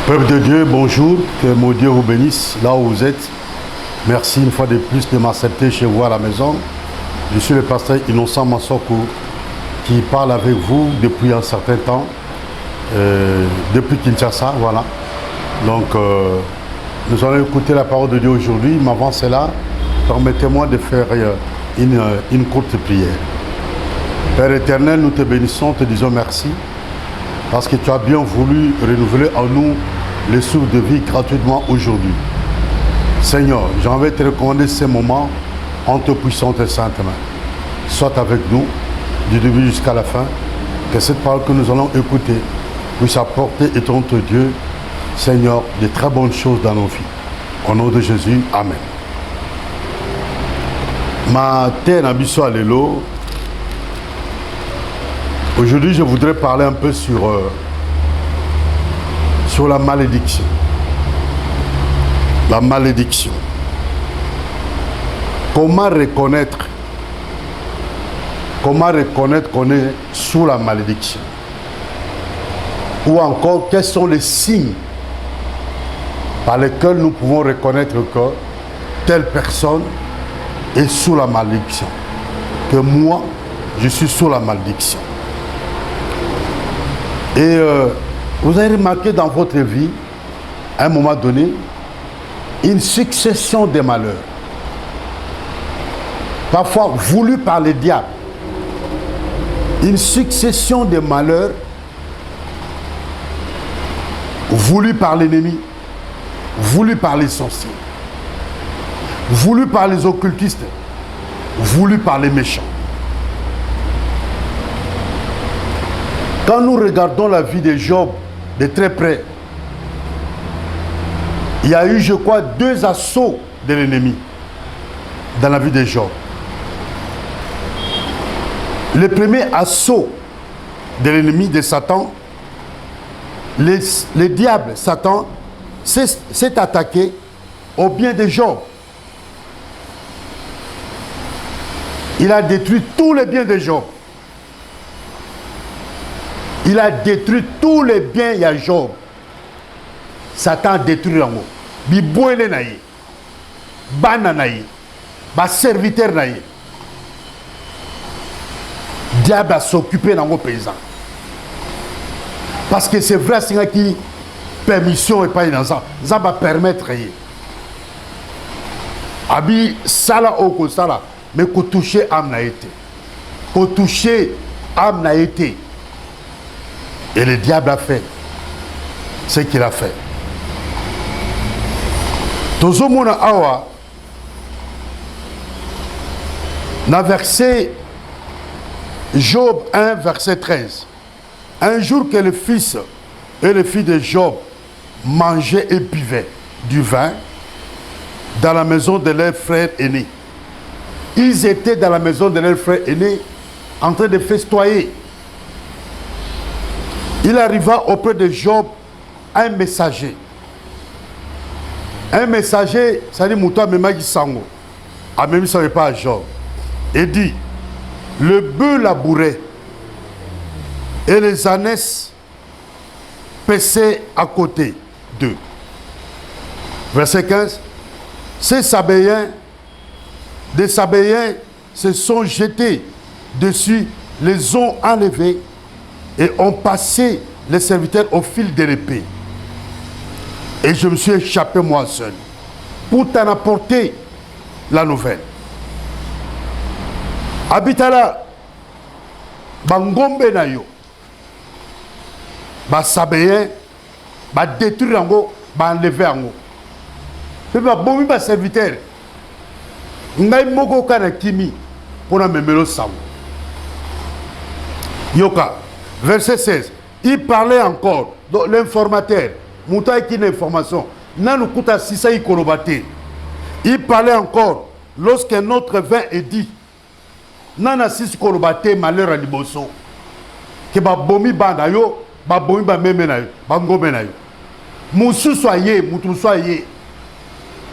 Peuple de Dieu, bonjour, que mon Dieu vous bénisse là où vous êtes. Merci une fois de plus de m'accepter chez vous à la maison. Je suis le pasteur Innocent Massoko qui parle avec vous depuis un certain temps, depuis Kinshasa, voilà. Donc, nous allons écouter la parole de Dieu aujourd'hui, mais avant cela, permettez-moi de faire une courte prière. Père éternel, nous te bénissons, te disons merci, parce que tu as bien voulu renouveler en nous les souffles de vie gratuitement aujourd'hui. Seigneur, j'ai envie de te recommander ces moments en te puissante et sainte main. Sois avec nous, du début jusqu'à la fin, que cette parole que nous allons écouter puisse apporter, étant ton Dieu, Seigneur, de très bonnes choses dans nos vies. Au nom de Jésus, Amen. Ma terre n'abisso à l'élo. Aujourd'hui, je voudrais parler un peu sur la malédiction. La malédiction. Comment reconnaître qu'on est sous la malédiction? Ou encore, quels sont les signes par lesquels nous pouvons reconnaître que telle personne est sous la malédiction? Que moi, je suis sous la malédiction. Et vous avez remarqué dans votre vie, à un moment donné, une succession de malheurs. Parfois voulus par le diable. Une succession de malheurs voulus par l'ennemi, voulus par les sorciers, voulus par les occultistes, voulus par les méchants. Quand nous regardons la vie de Job de très près, il y a eu, je crois, 2 assauts de l'ennemi dans la vie de Job. Le premier assaut de l'ennemi de Satan, le diable Satan s'est attaqué au bien de Job. Il a détruit tous les biens de Job. Il a détruit tous les biens de Job. Satan a détruit en haut. Bibouele naïe, bana naïe, ba serviteur naïe. Diable a s'occupé dans vos paysans. Parce que c'est vrai, c'est qui permission et pas dans ça. Ça va permettre. Abi sala oko sala, mais qu'on touche âme n'a été. Qu'on touche âme n'a été. Et le diable a fait ce qu'il a fait. Tozomona awa, dans verset Job 1, verset 13. Un jour que le fils et les filles de Job mangeaient et buvaient du vin dans la maison de leur frère aîné. Ils étaient dans la maison de leur frère aîné en train de festoyer. Il arriva auprès de Job un messager. Un messager, ça dit Moutoua Memagi Sango. Ah, même ça ne savait pas à Job. Et dit, le bœuf labourait et les ânesses paissaient à côté d'eux. Verset 15. Des Sabéens se sont jetés dessus, les ont enlevés et ont passé les serviteurs au fil de l'épée. Et je me suis échappé moi seul pour t'en apporter la nouvelle. Habitala, bangombe na yo, ba sabéen, ba détruire ango, ba enlever ango. Pe ba bomi ba serviteur. Ngai moko kana kimi pour na memelo sango. Yoka, verset 16. Il parlait encore, donc l'informateur. Mouta qui une information. Nanu kuta sisa i kolobate. Il parlait encore lorsqu'un autre vint et dit, Nana sis kolobate malheur à liboso. Que ba bomi banda yo, ba bomi ba meme na yo, ba ngome na yo. Moussou soyez, moutou soyez.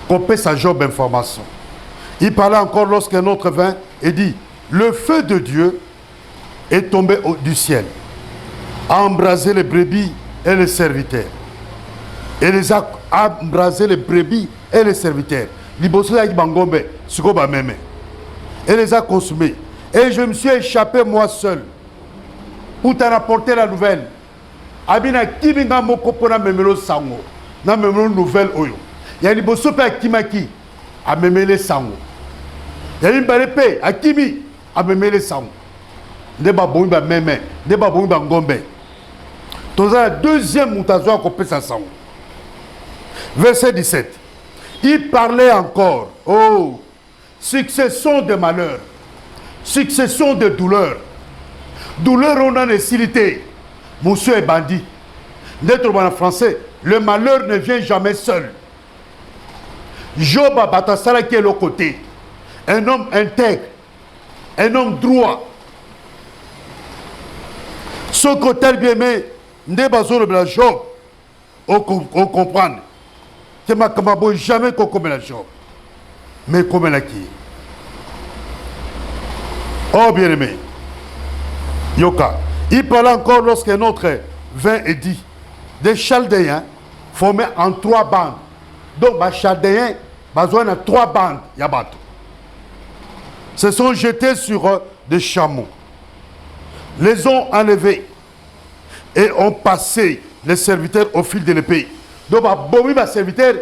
Copé sa Job information. Il parlait encore lorsqu'un autre vint et dit, le feu de Dieu est tombé du ciel, a embrasé les brebis et les serviteurs. et les a embrasé les brebis et les serviteurs. Liboso yaki bangombe, siko ba meme. Et les a consumés. Et je me suis échappé moi seul pour te rapporter la nouvelle. Abina kiminga moko pona memelo sango. Na memelo nouvelle oyo. Ya liboso pe akimaki a memele sango. Ya imbale pe akimi a memele sango. Ndeba bongi ba meme, ndeba bongi ba ngombe. Toza la deuxième moutazo a copé sa sango. Verset 17. Il parlait encore. Oh, succession de malheurs, succession de douleurs. Douleur on a nécessité. Monsieur est bandit. D'être en français, le malheur ne vient jamais seul. Job a Batasala qui est l'autre côté. Un homme intègre, un homme droit. Ce côté bien aimé, n'est pas sur le Job. On comprend. Que ma kamabo jamais qu'on comme la Job. Mais comme la qui. Oh bien aimé. Yoka. Il parlait encore lorsqu'un autre vint et dit, des Chaldéens formés en 3 bandes. Donc, les Chaldéens, besoin de 3 bandes, Yabato. Se sont jetés sur des chameaux. Les ont enlevés et ont passé les serviteurs au fil de l'épée. Donc, les serviteurs,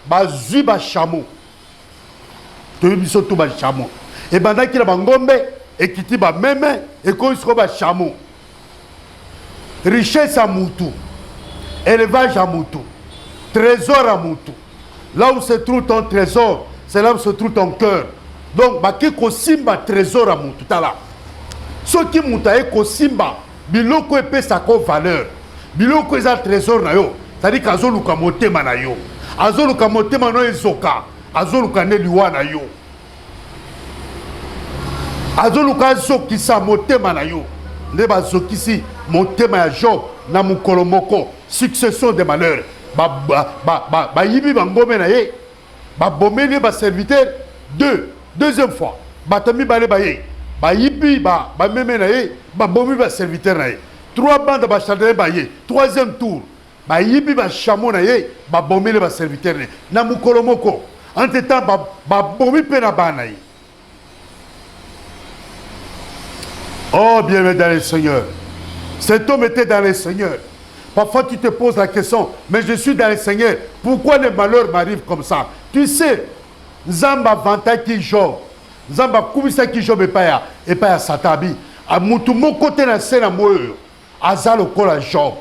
ils ont chameau. Ils ont tout chameau. Et pendant qu'il y a un gombe, et qui dit même, et qu'on se chameau. Richesse à Moutou, élevage à Moutou, trésor à Moutou. Là où se trouve ton trésor, c'est là où se trouve ton cœur. Donc, baki ko simba trésor à Moutou. Ce qui Mouta ko simba, biloko epé sa ko valeur. Biloko eza trésor na yo. C'est-à-dire qu'azoluka motema na yo. Azoluka motema no ezoka. Azoluka ne liwa na yo. Azoluka zokisa motema na yo. Ne ba zokisi motema ya Job na mukolo moko. Succession de malheurs. Ba yibi bangome na ye. Ba bomeli ba serviteur. Deuxième fois. Batami bale ba ye. Ba yibi ba meme na ye. Ba bomi ba serviteur na ye. 3 bandes ba chaldéen ba ye. 3e tour. Ba yibi ba chameau na ye. Ba bomeli ba serviteur na ye. Na mukolo moko. Entre temps ba bomi pe na ba na ye. Oh, bien-aimé dans le Seigneur. Cet homme était dans le Seigneur. Parfois, tu te poses la question, mais je suis dans le Seigneur. Pourquoi les malheurs m'arrivent comme ça? Tu sais, Zamba vanta qui Job. Zamba kubisa qui Job et pas à Satabi. A mutu mon côté na sena moyo. Azalo kola Job.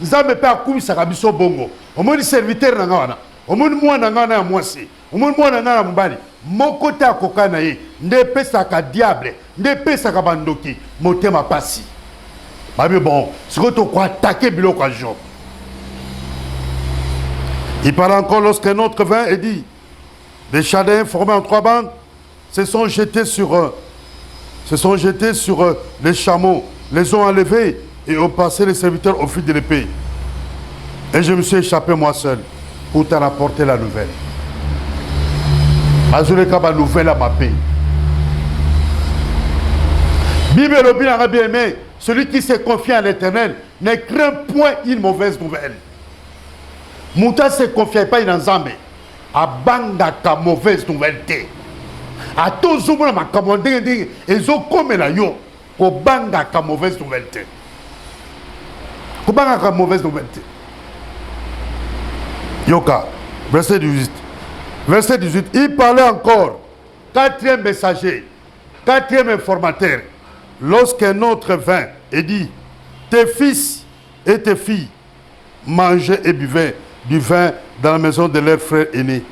Zamba pas kubisa kabiso bongo. Au moins serviteur na ngana. Au moins moi na ngana ya mwasi. Au moins moi na ngana mbali. Mon côté à kokanaye. Ne pesa ka diable. Ne pesa ka bandoki. Motema pasi. Mais bon, c'est que tu crois attaquer biloko à Job. Il parle encore lorsqu'un autre vint et dit, des Chaldéens formés en 3 bandes se sont jetés sur les chameaux, les ont enlevés et ont passé les serviteurs au fil de l'épée. Et je me suis échappé moi seul pour te rapporter la nouvelle. Azuleka ba nouvelle à ma paix. Bible a bien aimé, celui qui se confie à l'Éternel ne craint point une mauvaise nouvelle. Mouta se confie pas dans Zambé. A bangaka mauvaise nouvelle. A tous les gens qui ont dit ils ont comme la yo. Ko bangaka mauvaise nouvelle. Ko bangaka mauvaise nouvelle. Yoka, verset 18. Verset 18, il parlait encore. 4e messager, 4e informateur. Lorsqu'un autre vint et dit, tes fils et tes filles mangeaient et buvaient du vin dans la maison de leur frère aîné.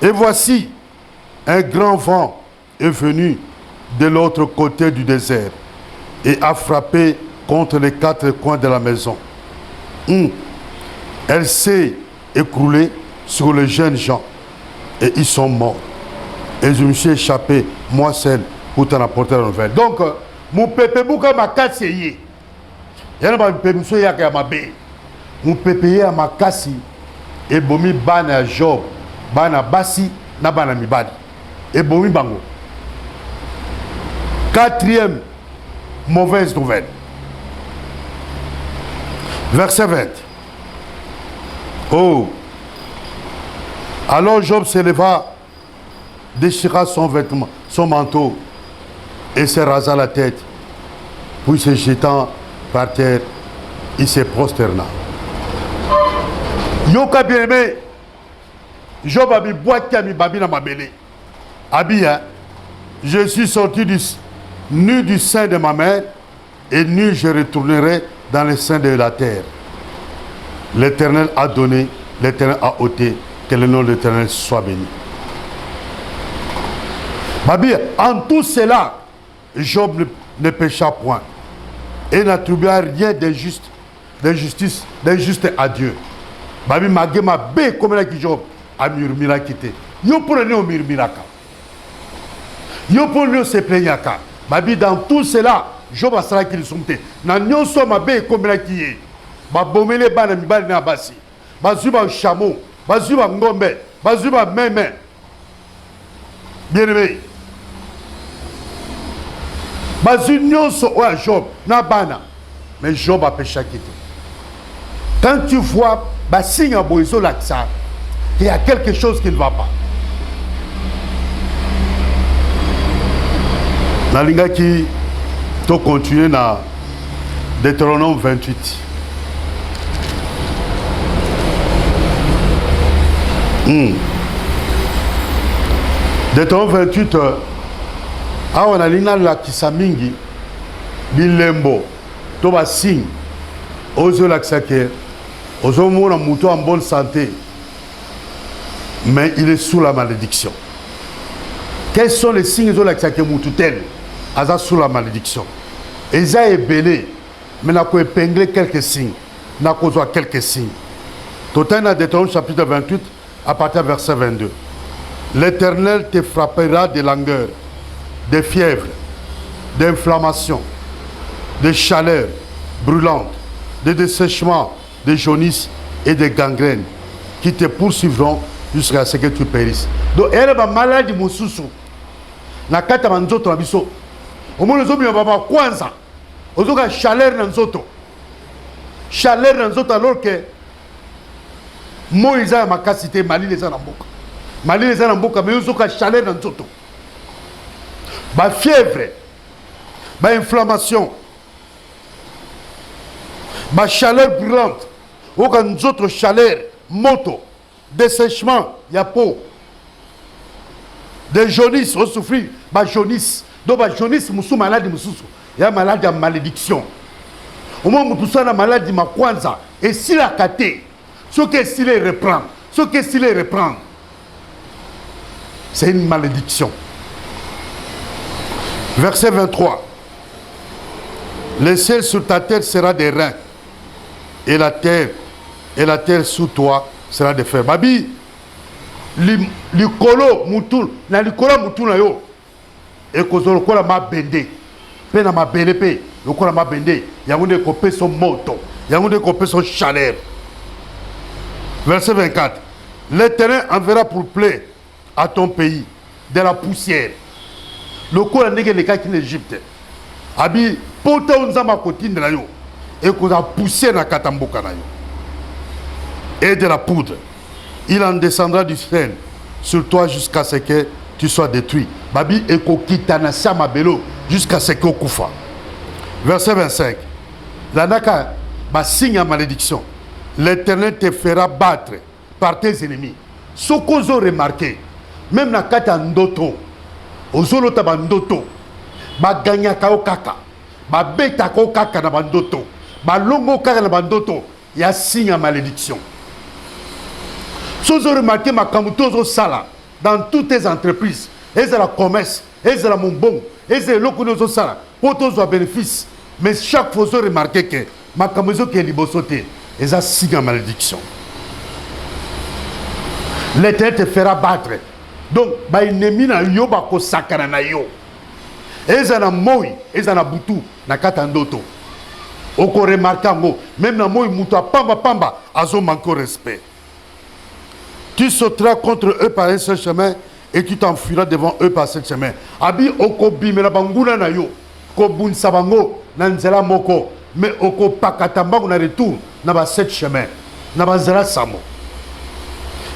Et voici, un grand vent est venu de l'autre côté du désert et a frappé contre les 4 coins de la maison. Elle s'est écroulée sur les jeunes gens et ils sont morts. Et je me suis échappé, moi seul, pour t'en apporter la nouvelle. Donc, mon pépé bouka ma kasi yé. Yana ba pépé so ya ka ma bé. Mon pépé ya ma kasi et bomi bana Job, bana basi na bana mibali. Et bomi bango. 4e mauvaise nouvelle. Verset 20. Oh. Alors Job se leva, déchira son vêtement, son manteau, et se rasa la tête. Puis se jetant par terre, il se prosterna. Yoka bien-aimé, Job a mis boîte qui a mis babi dans ma belée. Abi, hein? Je suis sorti nu du sein de ma mère, et nu je retournerai dans le sein de la terre. L'Éternel a donné, l'Éternel a ôté, que le nom de l'Éternel soit béni. Babi, en tout cela, Job ne pécha point et n'attribua rien d'injuste à Dieu. Babi, ma bé comme la qui Job a murmura quitté. Yo pour le murmuraka. Yo pour le se plaignaka. Babi, dans tout cela, Job a sala qu'il soumte. Na nyonso ma bé comme la qui est. Ba bomele bana mi bana basi. Ba zuba chameau, ba zuba ngombe, ba zuba meme. Bien aimé. Ba nyonso ouais Job na bana. Mais Job a péché quitté. Quand tu vois ba signe à boiso l'axa, il y a quelque chose qui ne va pas. La linga qui to continuer na Deutéronome 28. Deutéronome 28, on a l'ina la kisamingi, bilembo, toba signe, ozo l'axake, ozo mona mouton en bonne santé, mais il est sous la malédiction. Quels sont les signes de l'axake moutoutel, aza sous la malédiction? Eza est belé, mais n'a qu'à épingler quelques signes, n'a qu'à voir quelques signes. Total dans Deutéronome chapitre 28, à partir du verset 22. L'Éternel te frappera de langueur, de fièvre, d'inflammation, de chaleur brûlante, de dessèchement, de jaunisse et de gangrène qui te poursuivront jusqu'à ce que tu périsses. Donc, il y a une maladie moussoussou. Na kata manzoto na biso. Au moins, les hommes ont kwanza. Ils ont une chaleur dans zoto. Chaleur dans zoto alors que Moïse a ma capacité, Mali les a dans boka. Mali les a dans boka, mais ils ont une chaleur dans zoto. Ba fièvre, ba inflammation, ba chaleur brûlante, aucun autre chaleur, moto, dessèchement, y a peau, des jaunisse, on souffre, ba jaunisse, donc ba jaunisse, moussou malade, moussou, y a malade à malédiction. Au moment où tout ça, la maladie ma kwanza, et si la kate, ce que s'il les reprend, ce que s'il les reprend, c'est une malédiction. Verset 23. Le ciel sur ta tête sera des reins, et la terre sous toi sera des fers. Babi, likolo mutul, na likolo mutul na yo, et kozolo kola ma bende, pe na ma bende pe, lokola ma bende, yangonde kopé son moto, yangonde kopé son chaleur. Verset 24. L'Éternel enverra pour plaie à ton pays de la poussière. Le corps n'est que les cas qui l'Égypte. Abi, pour te onzama kotine na yo, et qu'on a poussé na katamboka na yo. Et de la poudre. Il en descendra du ciel sur toi jusqu'à ce que tu sois détruit. Babi et kokitana sama belo jusqu'à ce que kufa. Verset 25. La naka ba signe à malédiction. L'Éternel te fera battre par tes ennemis. Ce qu'on a remarqué, même na kata ndoto, ozolo ta bandoto, ba ganya kao kaka, ba beta kao kaka na bandoto, ba longo kaka na bandoto, il y a signe à malédiction. Si vous avez remarqué ma kamutozo sala dans toutes tes entreprises, et c'est la commerce, et c'est la monbon, et c'est l'okunozo sala, pour tous les bénéfices. Mais chaque fois vous avez remarqué que ma kamutozo qui est libosoté, et ça signe à malédiction. L'Éternel te fera battre. Donc, ba ennemi na yo ba ko sakana na yo. Eza na moi, eza na butu na kata ndoto. Oko remarka ngo, même na moi mutu pamba pamba azo manque respect. Tu sauteras contre eux par un seul chemin et tu t'enfuiras devant eux par ce chemin. Abi oko bimela banguna na yo, ko bunsa bango na nzela moko, mais oko pakata mbangu na retour na ba sept chemin, na ba nzela samo.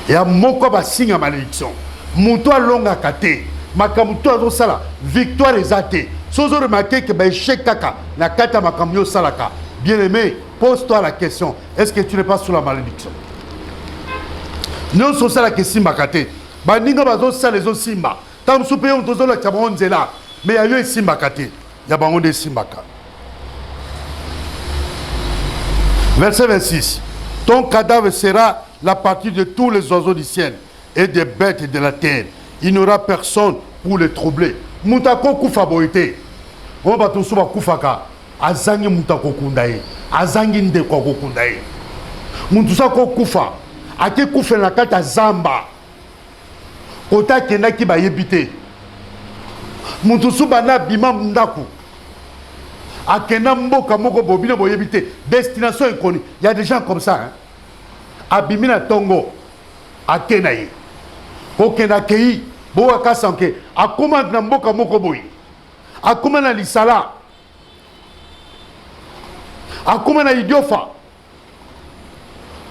Et à moko ba signe malédiction. Muto longa kate. Makamuto azo sala victoire ezate. Sozo remarqué que ba échec kaka na kata makamyo salaka. Bien-aimé, pose-toi la question, est-ce que tu n'es pas sous la malédiction? Non, c'est ça la question makate. Ba ninga bazo sala les simba. Tam soupe on tozo la kabon zela. Mais ya yo simba kate. Ya bango de simbaka. Verset 26. Ton cadavre sera la partie de tous les oiseaux du ciel et des bêtes de la terre. Il n'y aura personne pour les troubler. Moutako kufa boite. On va tout souba kufaka. Azangi moutako kundaye. Azangi ndeko kundaye. Moutusako kufa. Ake kufa na kata zamba. Kota kenda ki ba yebite. Moutusuba na bima mundaku. Akena mboka moko bobina boyebite. Destination inconnue. Il y a des gens comme ça. Hein? Abimina tongo. Akena ye. Okena kei. Bo akasanke. Akoma na mboka moko boy. Akoma na lisala. Akoma na idiofa.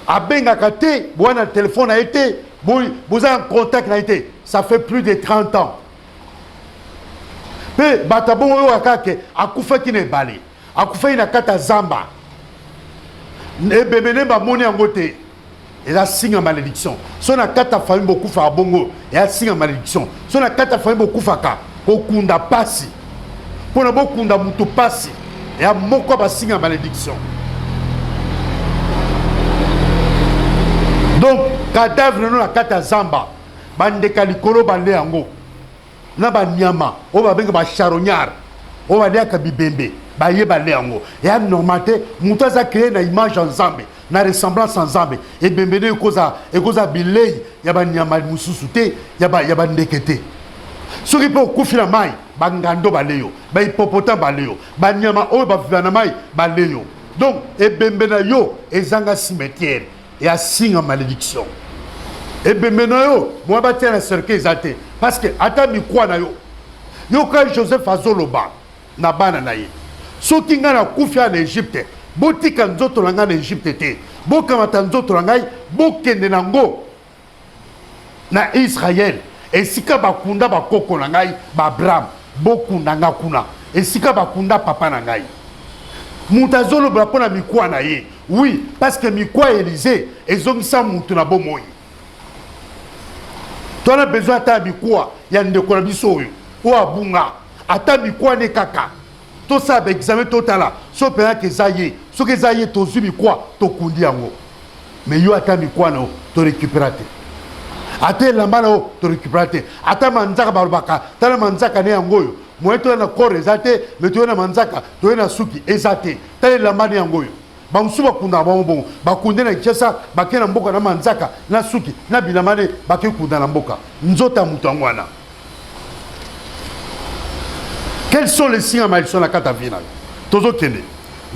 Abenga kate. Boana téléphone a été. Vous avez un contact a été. Ça fait plus de 30 ans. Pe batabongo yo akake akufa kine bali akufa ina kata zamba ne bemene ba moni angote et la signe malédiction sona kata famille beaucoup fa bongo et la signe malédiction sona kata famille beaucoup fa ka okunda pasi pona bokunda mutu pasi et a moko ba signe malédiction. Donc cadavre no na kata zamba bande kalikolo bande ango na ba nyama o ba benga ba charognard o ba dia ka bibembe ba ye ba le yango ya normalité muto za créer na image ensemble na ressemblance ensemble et bembe de koza bilei ya ba nyama mususute ya ba ndekete soki po kufila mai ba ngando ba leyo ba hippopotame ba leyo ba nyama o ba vivana mai ba leyo. Donc et bembe na yo ezanga cimetière et a signe malédiction. Et bien maintenant, moi je tiens à cercle exalté. Parce que, attends, mi quoi na yo? Yo quand Joseph Azoloba, na bana na ye. So ki nga na kufia en Égypte, bo tika nzoto na nga na Égypte te. Bo kamata nzoto na ngai, bo kende nango na Israël. Et sika bakunda bakoko na ngai, ba Abraham, bo kunda nga kuna. Et sika bakunda papa na ngai. Moutazoloba pona mi quoi na ye. Oui, parce que mi quoi Élysée, et zongisa moutou na bo moi. Tu as besoin de quoi? Il y a une biso ou à bunga. Attends quoi ne kaka. Tout ça avec examen total. Sauf que zaye, ce que zaye to zubi quoi to kundi ango. Mais yo attends quoi no to récupérer. Attends la mano to récupérer. Attends manzaka balbaka. Tala manzaka ne ango yo. Moi to na corps ezate, mais tu na manzaka, tu na suki ezate. Tala la mano ango yo. Bansuba kunda bon bakunde na kesa bakena mboka na manzaka na suki na bilamane bake kunda na mboka nzota mutangwana. Quels sont les signes à malédiction la carte finale? Tozo kende.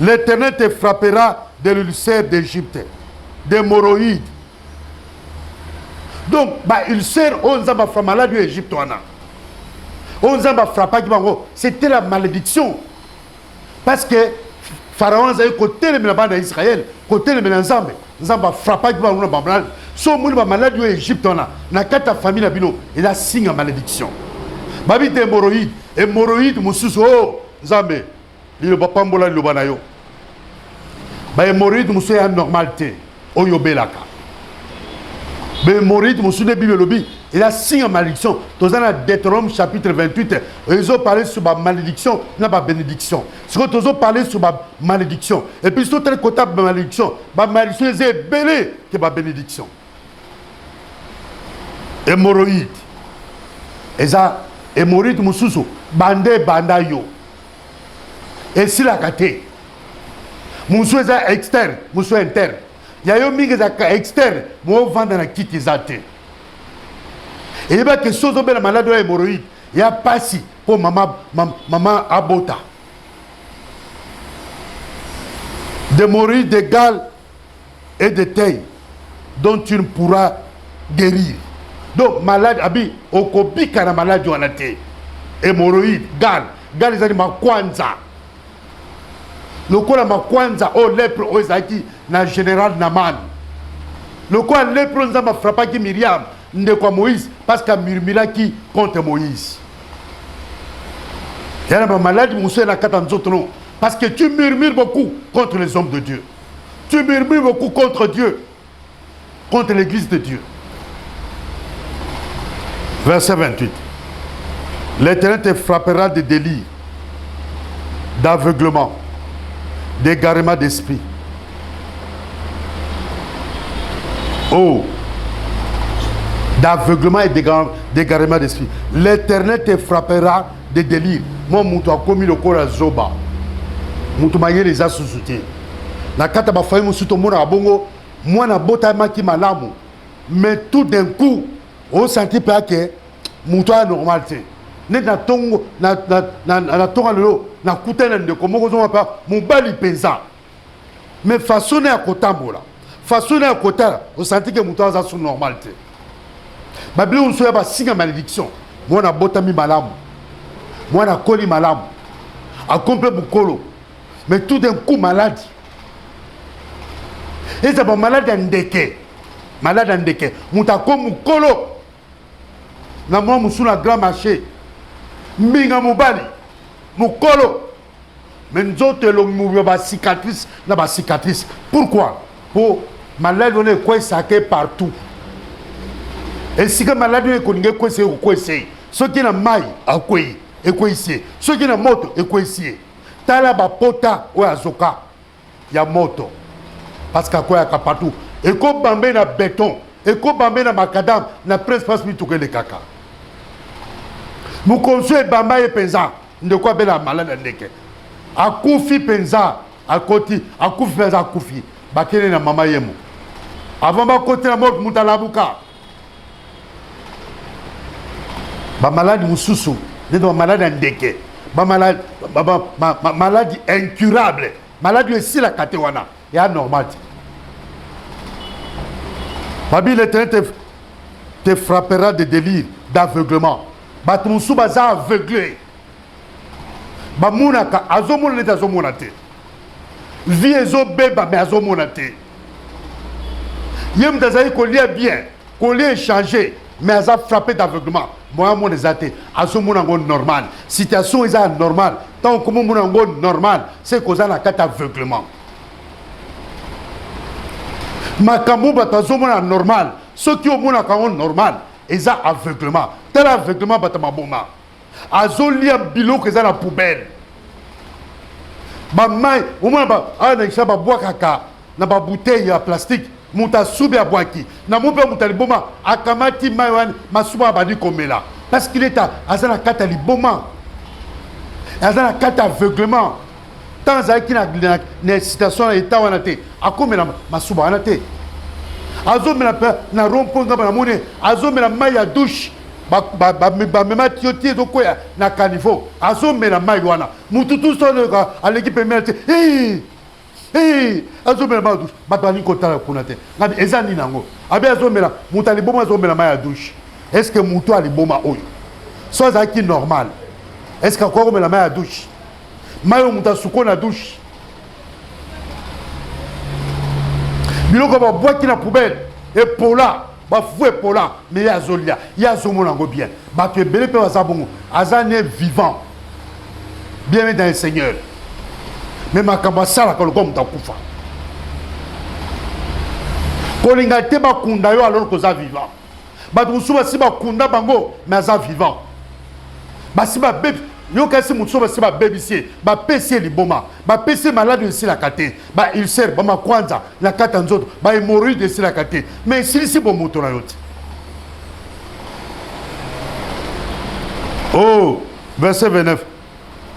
L'Éternel te frappera de l'ulcère d'Égypte, des hémorroïdes. Donc ulcère on zamba fra maladie Égypte wana. On zamba frappa ki bango, c'était la malédiction. Parce que Pharaon a côté le bande d'Israël, côté le Nzambe, Nzamba frappa qui va on ba so mouli ba maladie au Égypte na kata famille na bino il a signe à malédiction. Babi te hémorroïde mususu oh Nzambe il ba pambola lo banayo. Ba hémorroïde musu ya normalité oyo belaka. Ba hémorroïde musu de Bible lobi il a signe à malédiction. Dans Deutéronome chapitre 28, ils ont parlé sur la malédiction, la bénédiction. Ils ont parlé sur la malédiction. Et puis, ils ont tel côté de malédiction. La malédiction est belle que la bénédiction. Hémorroïde. Et ça, hémorroïde, mususu, bandé, bandayo. Et si la kate, musu est externe, musu interne. Il y a eu des externe, moi, vendre dans la kiti zate. Et il y a quelque chose de la maladie de l'hémorroïde. Il y a pas si pour maman abota. Des hémorroïdes d'égales et de taille dont tu ne pourras guérir. Donc, malade, abi, okobika na maladie en athée. Hémorroïde, gal, ils ont dit ma kwanza. Le coup la ma kwanza, oh lèpre, oh ezaki, na général Naman. Le quoi lépreux nous a frappé qui Myriam, de quoi Moïse, parce qu'il a murmuré qui contre Moïse. Il y a un malade, parce que tu murmures beaucoup contre les hommes de Dieu. Tu murmures beaucoup contre Dieu, contre l'église de Dieu. Verset 28. L'Éternel te frappera de délire, d'aveuglement, d'égarement d'esprit. Oh, d'aveuglement et d'égarement d'esprit. L'Éternel te frappera de délire. Moi, je suis commis le corps à Zoba. Je suis les associés. Na kata ba fayi musuto mona abongo mwana bota maki malamu. Mais tout d'un coup, on sentit pas que muto a normalité. Ne na tongo na tonga lelo na kutana ndeko moko zo pa mobali penza. Mais façonné à kotambola. Façonné à kotala, on sentit que muto a son normalité. Babli on soya ba singa malédiction. Mwana bota mi malamu. Mwana koli malamu. A complet bukolo. Mais tout d'un coup malade. Et c'est pas malade ndeke. Malade ndeke. Moutako mukolo. Na moi musu na grand marché. Mbinga mobali. Mukolo. Mais nous autres l'on ba cicatrice na ba cicatrice. Pourquoi? Pour malade on est quoi saqué partout. Et si que malade on est koningé quoi c'est. Ceux qui na mai a quoi et quoi ici. Ceux qui na moto et quoi ici. Tala ba pota ou azoka. Ya moto. Parce qu'à quoi il y a partout. Et qu'on bambé na béton. Et qu'on bambé na macadam. Na presse passe mi touke le caca. Mou konsu bamba et penza. De quoi ben la malade ndeke. A koufi penza. A koti. A koufi penza a koufi. Bakene na mama yemo. Avant ba kote na mort mouta la bouka. Ba malade moussousou. Ne doit malade ndeke. Ba malade. Maladie incurable. Maladie ici la katewana. Et anormal. Babi l'Éternel te frappera de délire, d'aveuglement. Batmoussou baza aveuglé. Bamounaka, azomonate azomonate. Vie ezo beba, mais azomonate. Yem dazaï collier bien, collier échangé, mais aza frappé d'aveuglement. Moi, mon exaté, azomonango normal. Situation est normale. Tant que mon normal, c'est cause la carte aveuglement. Makambo batazomona normal. Ceux qui ont mon account normal, ils ont aveuglement. Tel aveuglement batamaboma. Azolia bilo que ça la poubelle. Ba mai, au moins ba ana isa ba bois kaka na ba bouteille en plastique, muta soubi a boaki. Na mon père muta liboma akamati mai wan masuba badi komela. Parce qu'il est à azana kata liboma. Azana kata aveuglement. Tant que na situation état wana te akomela masuba wana te azomela na romponga na mone azomela mai ya douche ba mema tioti to koya na caniveau azomela mai wana mutu tout seul à l'équipe merte azomela mai douche batani kotala kuna te ngabi ezani nango abi azomela mutali boma azomela mai ya douche est-ce que mutu ali boma oyo soit ça qui normal est-ce que encore omela mai ya douche mayo muta suko na douche biloko ba bois qui na poubelle et pola ba fou et pola mais ya zolia ya zomonango bien ba que belé pe bazabongo azane vivant bien dans le Seigneur mais makamba sala ko comme ta kufa ko linga te ba kunda yo alors que za vivant ba tusuba si ba kunda bango mais za vivant ba si ba bébé yo kasi mutso ba seba bébisier ba PC liboma ba PC malade ici la kate ba il sert ba makwanza la kata nzoto ba hémorroïde ici la kate mais si bon moto na yote. Oh, verset 29.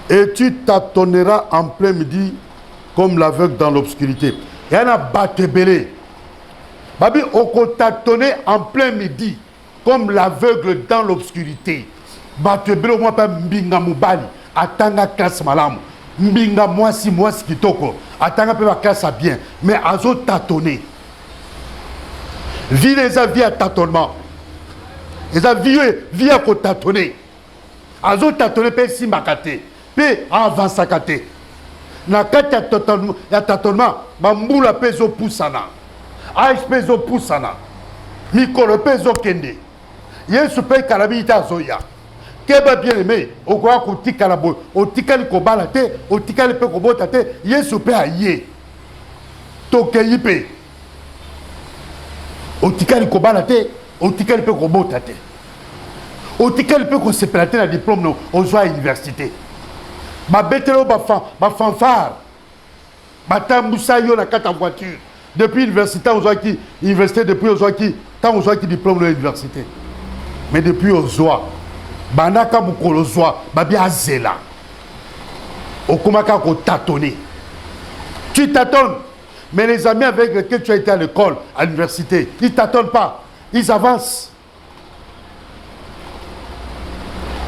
Et tu tâtonneras en plein midi comme l'aveugle dans l'obscurité. Il y en a batebele. Babi oko tâtonner en plein midi comme l'aveugle dans l'obscurité. Batebele au moins pas mbinga mubali atanga classe malamu mbinga mwasi kitoko atanga pe ba classe bien mais azo tâtonner vie les avis à tâtonnement les avis vie à tâtonner azo tâtonner pe simbakate pe avansakate na kati ya tâtonnement bambula pe zo pusana AHP zo pusana mikolo pe zo kende yesu pe kalabi ita zoya keba bien aimé okwa kotikala bo otikali kobala te otikali pe kobota te yesu pe aye tokeyi pe otikali kobala te otikali pe kobota te otikali pe kosepela te na diplôme no ozwa université babetelo bafanfare batambusa yo na kata voiture depuis université ozwaki université depuis ozwaki tant ozwaki diplôme de l'université mais depuis ozwa banaka mukolo ozwa babi azela okomaka ko tâtonner tu tâtonnes mais les amis avec lesquels tu as été à l'école à l'université ils tâtonnent pas ils avancent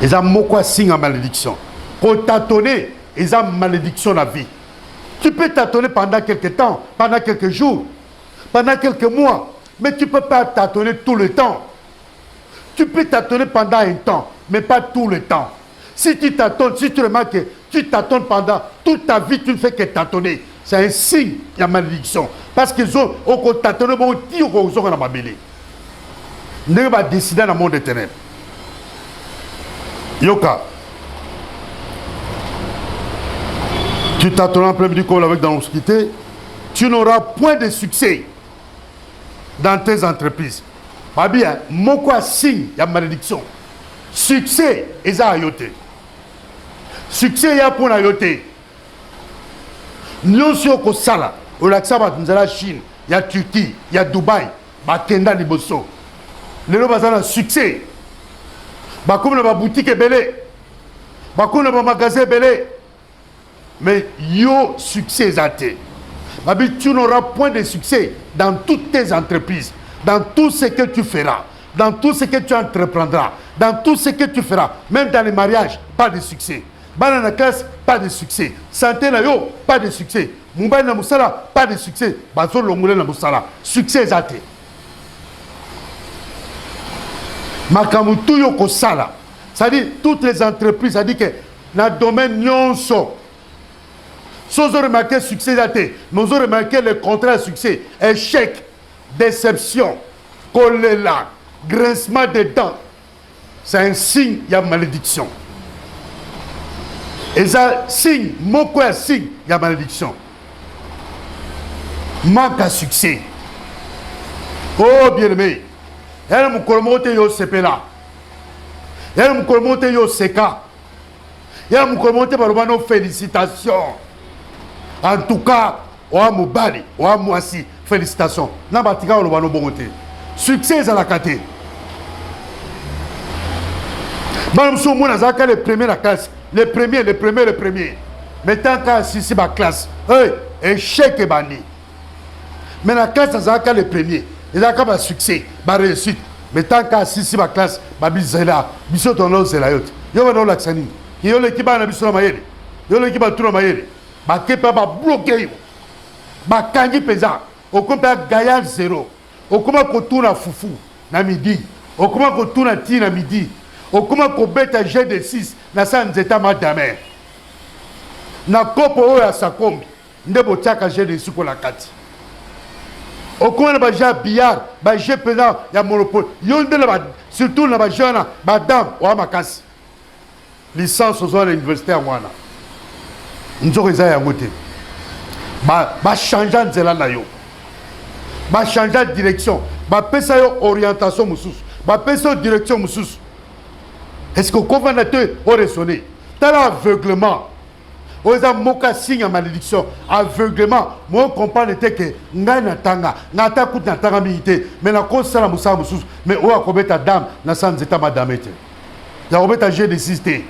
ils ont moko signe en malédiction pour tâtonner ils ont malédiction la vie. Tu peux tâtonner pendant quelques temps, pendant quelques jours, pendant quelques mois, mais tu ne peux pas tâtonner tout le temps. Tu peux tâtonner pendant un temps, mais pas tout le temps. Si tu tâtonnes, si tu remarques que tu tâtonnes pendant toute ta vie, tu ne fais que tâtonner. C'est un signe, il y a malédiction. Parce qu'ils ont tâtonné, ils ont dit qu'ils ont mabélé. Ils ont décidé dans le monde des ténèbres. Yoka. Tu tâtonnes en plein milieu comme avec dans l'obscurité, tu n'auras point de succès dans tes entreprises. Pas bien, mon quoi signe, il y a malédiction. Succès, ils ont ayoté. Succès, il y a pour ayoté. Nous sommes au Sala, au Laxabat, nous avons la Chine, il y a Turquie, il y a Dubaï, il y a Kenda, Liboso. Les gens ont un succès. Il y a une boutique belé, il y a un magasin belé. Mais yo succès athée. Tu n'auras point de succès dans toutes tes entreprises, dans tout ce que tu feras, dans tout ce que tu entreprendras, dans tout ce que tu feras, même dans les mariages, pas de succès. Dans la classe, pas de succès. Santé na yo, pas de succès. Mumbai na musala, pas de succès. Bazo longole na musala, succès athée. Makamutu yo ko sala. Ça dit toutes les entreprises, ça dit que dans le domaine nyonso. Si vous avez remarqué le succès d'athée, mais vous avez remarqué le contraire de succès, échec, déception, choléra, grincement des dents, c'est un signe, il y a malédiction. Et ça, signe, mon quoi signe, il y a malédiction. Manque à succès. Oh bien-aimé, elle me colmote yo sepela, elle me colmote yo seka, elle me colmote par nos félicitations. En tout cas, oa mobali, oa mwasi, félicitations. Nabatika o lobano bongote. Succès à la kate. Madame Soumou Nazaka les premiers la classe, les premiers. Mais tant qu'à sisi ba classe, hey, échec et bani. Mais la classe Nazaka les premiers, ils ont pas succès, ba réussite. Mais tant qu'à sisi ba classe, ba bizela, biso tono zelayot. Yo va dans l'accent. Yo l'équipe na biso na mayele. Yo l'équipe na tout mayele. Bakepa ba bloqué yo. Ba kangi pesa. Okompa gaya zéro. Okoma kotuna fufu na midi. Okoma kotuna ti na midi. Okoma kobeta jet de 6 na sanzeta madame. Na kopo oyo ya sakombi. Ndebo tiaka jet de 6 ko la kati. Okoma na ba jet billard, ba jet pesa ya monopole. Yonde na ba surtout na ba jeune ba dame wa makasi. Licence aux universités à wana. Nous eza yango te ba changer nzela na yo ba changer direction ba pesa yo orientation mususu ba pesa direction mususu. Est-ce que convanateur au raisonner dans l'aveuglement oza moka signe à malédiction aveuglement moi comprendre que ngai na tanga ngata kuta na tanga milité mais na kosala musala mususu mais o akobeta dame na sanzeta madame te ya kobeta jeu de système.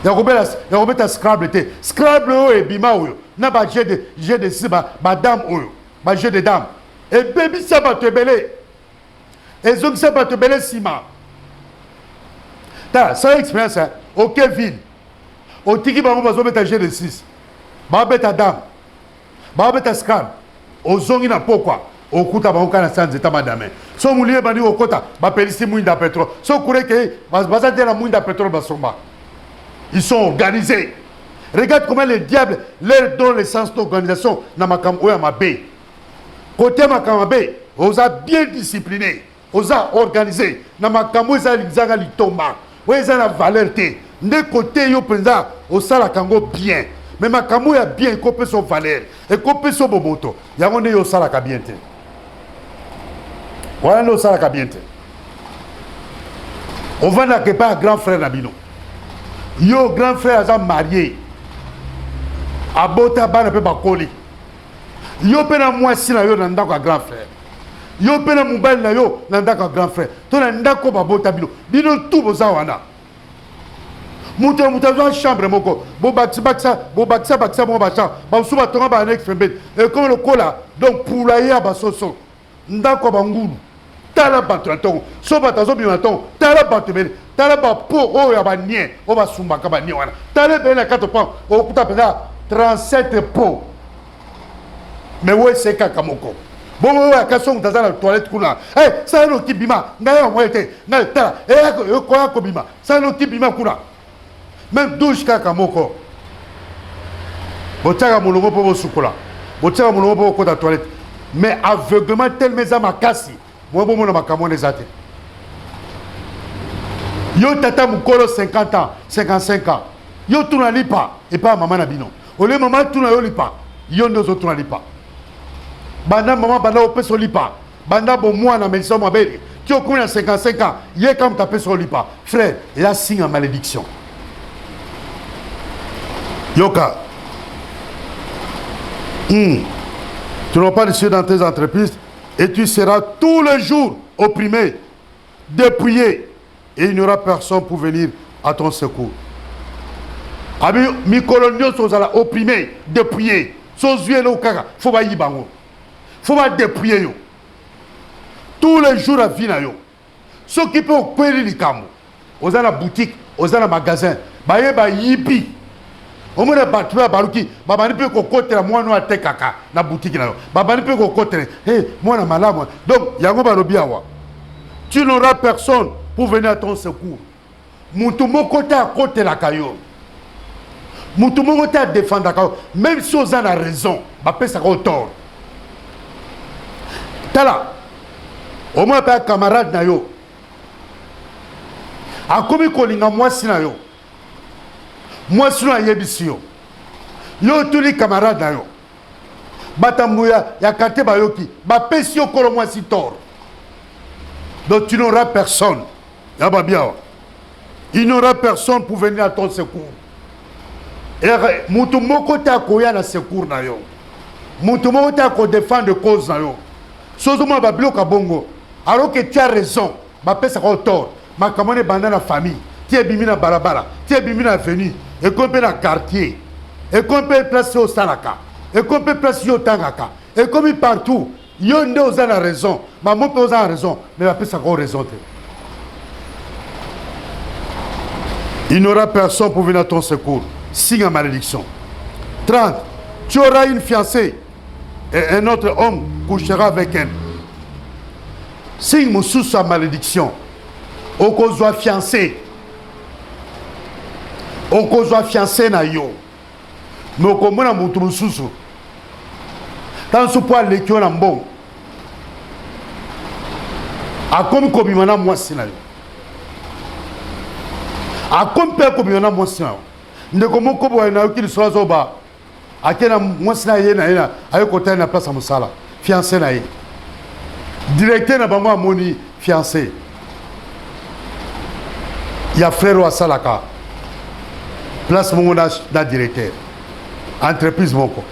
Il y a Scrabble. Scrabble et Bima. Na ba jeu de si ba dame ba jeu de dame. Et baby ça va te belé. Et donc ça va te belé sima. Ta ça expérience OK ville. Au tiki ba mo mettre jeu de 6. Ba beta dame. Ba beta Scrabble. Au zongi na pourquoi? Au kuta ba okana sanze ta madame. So mulie bandi okota ba pelisi muinda pétrole. So kure ke ba za la muinda pétrole ba somba. Ils sont organisés. Regarde comment les diables leur donnent le sens d'organisation dans ma cam ou ma baie. Côté Makamabe, on a bien discipliné, on a organisé. Na Makambo, ils ont tomba. Ils ont la valeur. De côté, yo penza, on a la Kango bien. Mais Makambo a bien copé son valeur. Et copé son bomoto. Yango ne yo sala ka bien. Voilà no sala ka bien. On va n'a que pas grand frère Nabino. Yo grand frère a marié. Abota bana pe bakoli. Yo pena mwasi na yo nanda kwa grand frère. Yo pena mobile na yo nanda kwa grand frère. To nanda ko babota bino. Bino tout boza wana. Muta zo chambre moko. Bo baksa mo bacha. Ba suba tonga ba next fembe. Et comme le cola donc pour la ya ba soso. Nda ko bangulu. Tala bato aton. So batazo bi aton. Tala bato bele. Tala ba po o ya ba nie. O ba sumba ka ba nie wana. Tala bele 4 points. O kuta pesa 37 pots. Mais où est-ce que Kamoko? Bon, ouais, quand on est dans la toilette, hey, ça nous qui bima, n'a pas été, n'a pas, et quoi comme bima, ça nous qui bima kuna. Même douche Kamoko. Botaka moulongo pour vos soukola. Botaka moulongo pour la toilette. Mais aveuglement tel mes amas cassés. Moi, bon, mon amacamon les athées. Yo tata mukolo 50 ans, 55 ans. Yo tout n'a pas, et pas maman Nabino. Ole maman tout n'a pas. Yo nous autres n'a pas. Banda maman banda au peso lipa. Banda bon moi na maison ma belle. Tu as connu à 55 ans. Hier comme ta peso lipa. Frère, il a signe en malédiction. Yoka. Tu n'as pas de cieux dans tes entreprises et tu seras tous les jours opprimé, dépouillé et il n'y aura personne pour venir à ton secours. Abi mi coloniaux sont opprimés, dépouillés. Sont yeux là au kaka. Faut pas y bango. Faut pas dépouiller yo. Tous les jours à vie na yo. Ceux qui peuvent courir les camo. Aux la boutique, aux la magasin. Ba ye ba yipi. Au moins ba tu ba baruki. Ba ba ni pe ko côté la moi no ate kaka na boutique na yo. Ba ba ni pe ko côté. Eh moi na malamu. Donc yango ba lobi awa. Tu n'auras personne pour venir à ton secours. Mutu moko ta côté la kayo. Mutu moko ta défendre la kayo. Même si aux a raison, ba pe ça ko tort. Tala, au moins un camarade na yo. A komi kolinga mwasi na yo. Mwasi na yebisi yo. Yo tuli camarade na yo. Batambuya ya kate bayoki. Ba pesi yo kolo mwasi tor. Donc tu n'auras personne. Yaba bien. Il n'aura personne pour venir à ton secours. Et mutu moko ta koya na secours na yo. Mutu moko ta ko défendre cause na yo. Sozoma babloka bongo. Alors que tu as raison, ma paix sera tort. Ma commande bandana la famille. Tu es bimina barabara. Tu es bimina avenue. Et qu'on peut dans quartier. Et qu'on peut placer au Salaka. Et qu'on peut placer au Tangaka. Et comme partout, il y a la raison. Maman peut avoir raison. Mais ma paix sera raison. Il n'y aura personne pour venir à ton secours. Signe en malédiction. 30. Tu auras une fiancée. Et un autre homme couchera avec elle. Signe mon sous sa malédiction. Au cause de fiancé. Au cause de fiancé na yo. Mais au commun à mon tour sous. Dans ce point, les qui ont un bon. A comme communana moi si na yo. A comme père communana moi si na yo. Ne comme kobo na yo qui soit zoba. A quel moi si na yena yena. A côté na place à Moussala. Fiancé na yo. Directeur na bango amoni fiancé. Il y a frère wa salaka. Place mon na directeur. Entreprise moko.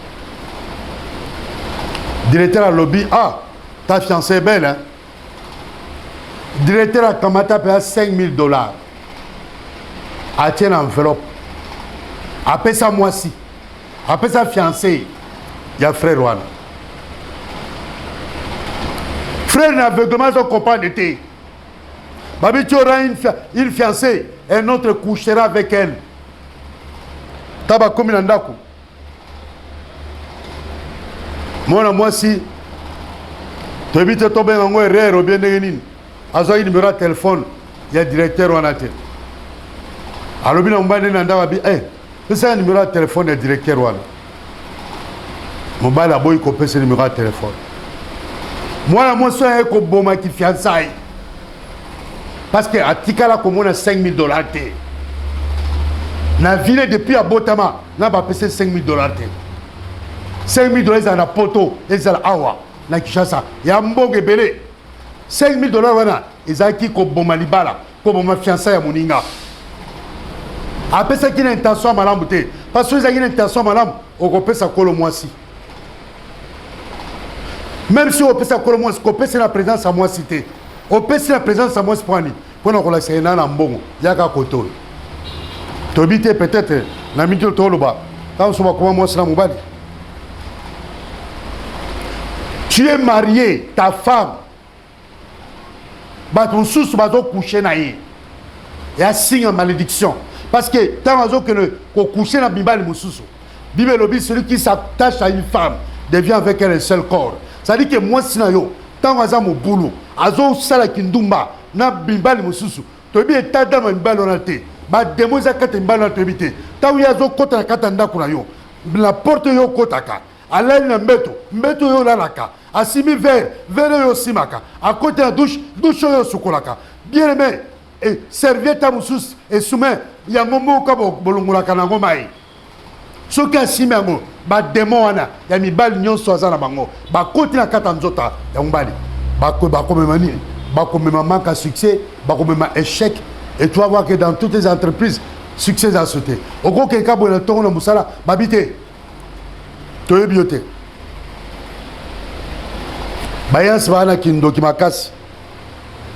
Directeur à lobby ah ta fiancée est belle hein. Directeur a kamata paye $5,000. A tient enveloppe. Après ça mois-ci. Après ça fiancé. Il y a frère Wana. Frère n'aveuglement son copain d'été. Babi, tu auras une fiancée. Un autre couchera avec elle. Taba komi nandaku. Moi si. Tu habites tomber en moi rare ou bien néganin. Azo il numéro de téléphone. Il y a directeur ou anatel. Alors bien on va aller nanda babi. C'est un numéro de téléphone du directeur ou anatel. Mon bal a beau copier ce numéro de téléphone. Moi, je suis un bon qui fiançaille. Parce que à Tikala, comme on a 5 000 $. Na ville depuis à Botama, n'a pas payé 5 000 $. 5 000 $, ils ont la poto, ils ont la awa, na Kishasa. Il y a un bon gebele. 5 000 $, ils ont qui comme bon malibala, comme ma fiançaille à Moninga. Après ça, qui a une intention à malam, parce qu'ils ont une intention à malam, on peut ça coller moi si. Même si on peut ça coller moi, on peut c'est la présence à moi cité. On peut c'est la présence à moi spani. Pour nous relaxer, il y a un bon, il y a un coton. Tobité peut-être, la minute de Toloba. Quand on se voit comment moi c'est la moubali. Tu es marié, ta femme. Ton sous va coucher naïe. Il y a signe en malédiction. Parce que tant que le coucher dans Bible Moussou. Bible lobby, celui qui s'attache à une femme devient avec elle un seul corps. Ça dit que moi sinayo, tant que mon boulot, azo sala kindumba, na Bible Moussou. Tobi est tada ma Bible onate. Ba demoza kata Bible onate. Tant que azo kota na kata ndakuna yo. La porte yo kotaka. Alain na mbeto yo lalaka. Asimi verre yo simaka. À côté de la douche yo sukolaka. Bien aimé, et serviette à moussous et soumet, il y a un moment où bolongolaka na ngomai. Ce qui a simé ngo, ba démon wana, ya mi bal nyon soza na bango. Ba côté na kata nzota, ya mbali. Ba comme mani, ba comme manque à succès, ba comme échec. Et tu vas voir que dans toutes les entreprises, succès a sauté. Au gros quelqu'un bon le ton na musala, ba bité. Toye bioté. Bayans wana kindoki makasi.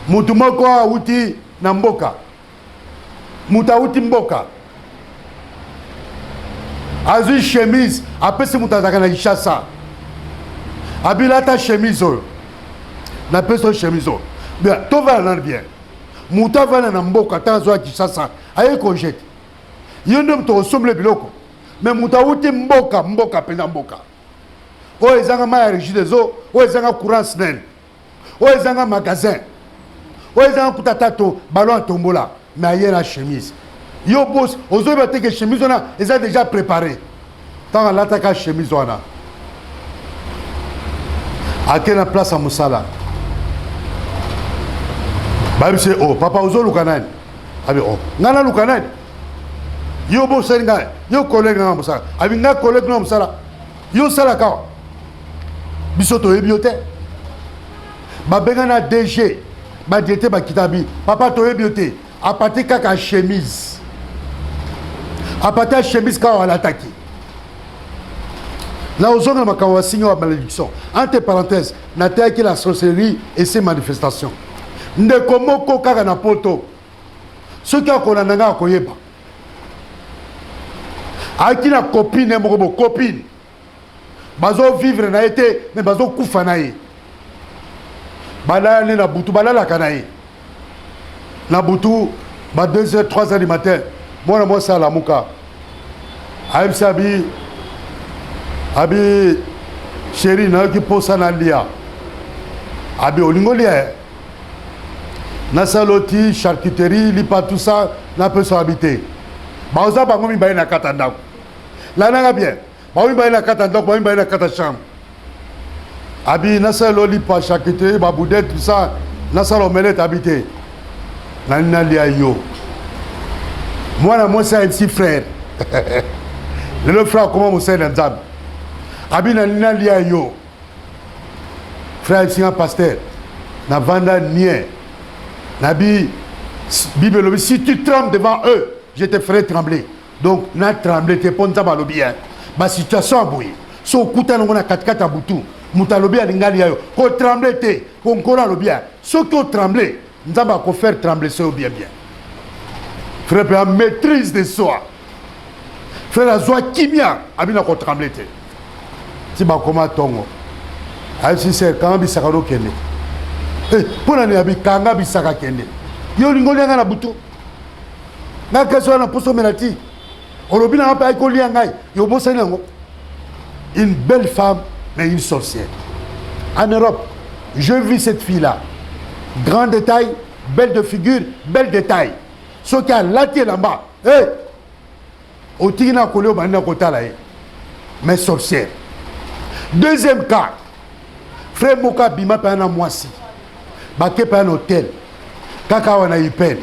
Mutu moko auti na mboka. Mutu auti mboka. Azu chemise, apesi mutu azaka na Kishasa. Abila ta chemise oyo. Na peso chemise oyo. Bien, to va na bien. Mutu va na mboka tanzo a Kishasa. Aye kojete. Yondo mutu osomble biloko. Mais mutu auti mboka pena mboka. O ezanga ma régie des eaux, o ezanga courant snel. O ezanga magasin. O ezanga kutatato ballon à tombola, mais ailleurs la chemise. Yo boss, ozo bate que chemise on a, ils ont déjà préparé. Tant l'attaque chemise on a. À quelle place à Moussala? Babi c'est oh, papa ozo lukanan. Abi oh, ngana lukanan. Yo boss nga, yo collègue na Moussala. Abi nga collègue na Moussala. Yo sala ka. Bisoto ebiote babengana DG ba diete ba kitabi papa to ebiote apati kaka chemise apati chemise ka wala taki là ozonga makawa signe wa malédiction entre parenthèses na teki la sorcellerie et ses manifestations ndeko moko kaka na poto ceux qui akona nanga koyeba akina copine moko copine bazo vivre na été mais bazo kufa na ye balale na butu balala kanaye na butu ba 2h 3h du matin moi ça la muka aïm sabi abi chéri na ki posa na lia abi olingolia na saloti charcuterie li pas tout ça na peut s'habiter baoza bango mi baye na katanda la na bien baoui baye na katanda baoui baye na kata chambre abi nasa loli pa charcuterie ba boudette tout ça nasa l'omelette habité nana lia yo moi c'est un petit frère le frère comment vous savez nzam abi nana lia yo frère c'est un pasteur na vanda nien nabi bible si tu trembles devant eux je te ferai trembler donc na trembler te ponza ba lobi hein ba situation abouye so kuta ngona katikata butu mutalobi alingali yayo ko trembler te ko nkora lobia ceux qui ont tremblé nzamba ko faire trembler ceux bien frère la maîtrise de soi frère la joie kimia abina ko trembler te si ba koma tongo ay si c'est quand bisaka do kende pona ne abi kanga bisaka kende yo lingoli nga na butu na kaso na poso melati olobi na pa ko lianga yo bosa nango une belle femme mais une sorcière. En Europe, je vis cette fille-là. Grand détail, belle de figure, belle détail. Ce qui a laté là-bas, au Tigina Koleo Banina Kotala, mais sorcière. Deuxième cas, frère moka bima pa na mwasi bake pa un hôtel kaka wana ipene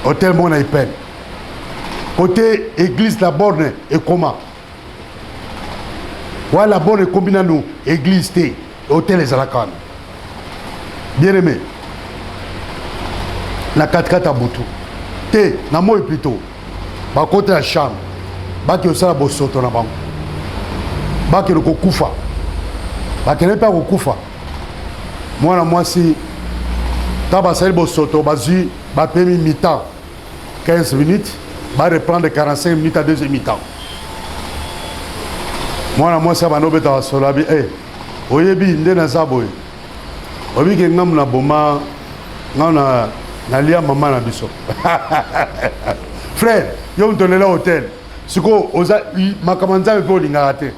hôtel mon ipene côté église la borne et comment voilà la borne combina nous église té hôtel les alakan bien aimé la 4x4 à Boutou té na moi plutôt ba côté la chambre ba ki osala bosoto na bango ba ki ko kufa ba ki ne pas ko kufa moi si taba sel bosoto bazu ba pemi mi-temps 15 minutes va reprendre 45 minutes à deuxième mi-temps moi ça va no beta solabi oyebi nde na zaboy obi ke ngam na boma ngana na lia maman na biso frère yo ntolela hôtel siko oza makamanza pe olinga te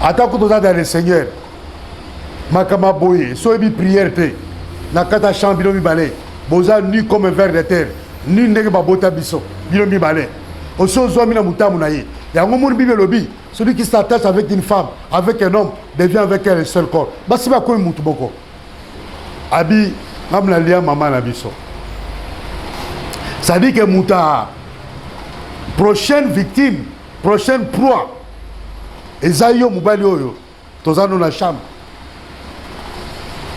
ata ko toza dans le Seigneur makama boye so ebi prière te na kata chambre bino mibale boza nu comme un ver de terre nu ndenge babota biso bino mibale oso zo mina mutamu na ye yango mon bible lobi celui qui s'attache avec une femme avec un homme devient avec elle un seul corps basi ba ko mutu boko abi ngamna lia maman na biso ça dit que muta prochaine victime prochaine proie ezayo mobali oyo tozano na chambre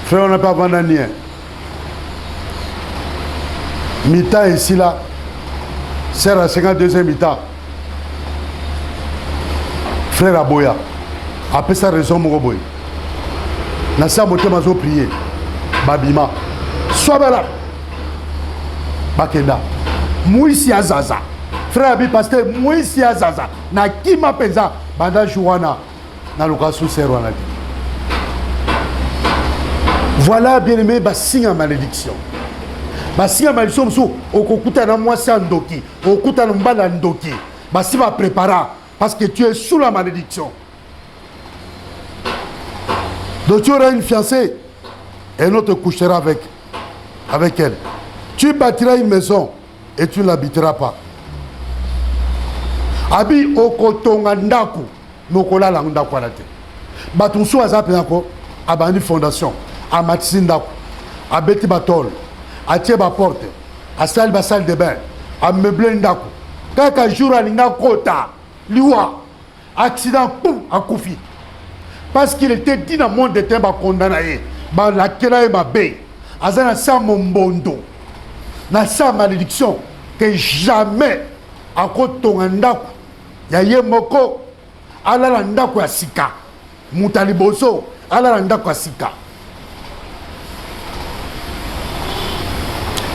frère on n'a pas vendu mi-temps ici là sert à 52e mi-temps frère Aboya après sa raison mon boy na sa moté mazo prier babima sobela bakenda muisi azaza frère abi pasteur muisi azaza na kima penza banda juana na lokasu serwana voilà bien aimé ba signe à malédiction basi ya malédiction mso okokuta na mwasi ndoki okuta na mbala ndoki basi va préparer parce que tu es sous la malédiction donc tu auras une fiancée et un autre couchera avec elle tu bâtiras une maison et tu ne l'habiteras pas abi okotonga ndako nokola la ndako ala te bato nso aza pe nako abandi fondation amatisi ndako abeti batol atie ba porte asali ba salle de bain ameuble ndako kaka jour alinga kota liwa accident poum akufi parce qu'il était dit dans le monde de temps ba condamné ba la kela e ba be azana sa mombondo na sa malédiction que jamais akotonga ndako ya ye moko alala ndako ya sika mutali boso alala ndako ya sika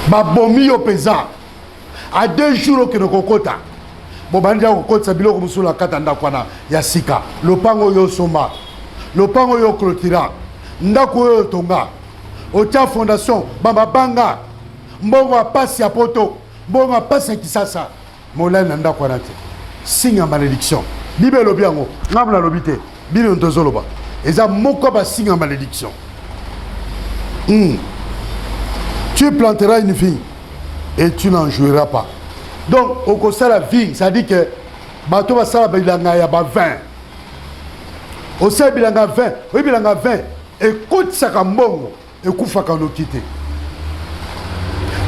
babomi yo pesa à 2 jours que kokota bobandi kokota biloko musula kata ndako na ya sika lopango yo soma lopango yo clôtura ndako yo tonga otia fondation bamba banga mbongo pasi ya poto mbongo pasi ya kisasa molai na ndako na te signe ya malédiction bible lobi yango ngamla lobi te bino ntozoloba eza moko ba signe ya malédiction tu planteras une vigne et tu n'en jouiras pas. Donc, au côté de la vigne, ça dit que bateau va ça bilanga ya ba 20. Au sein bilanga 20, oui bilanga 20 écoute ça comme bongo et kufa quand nous quitter.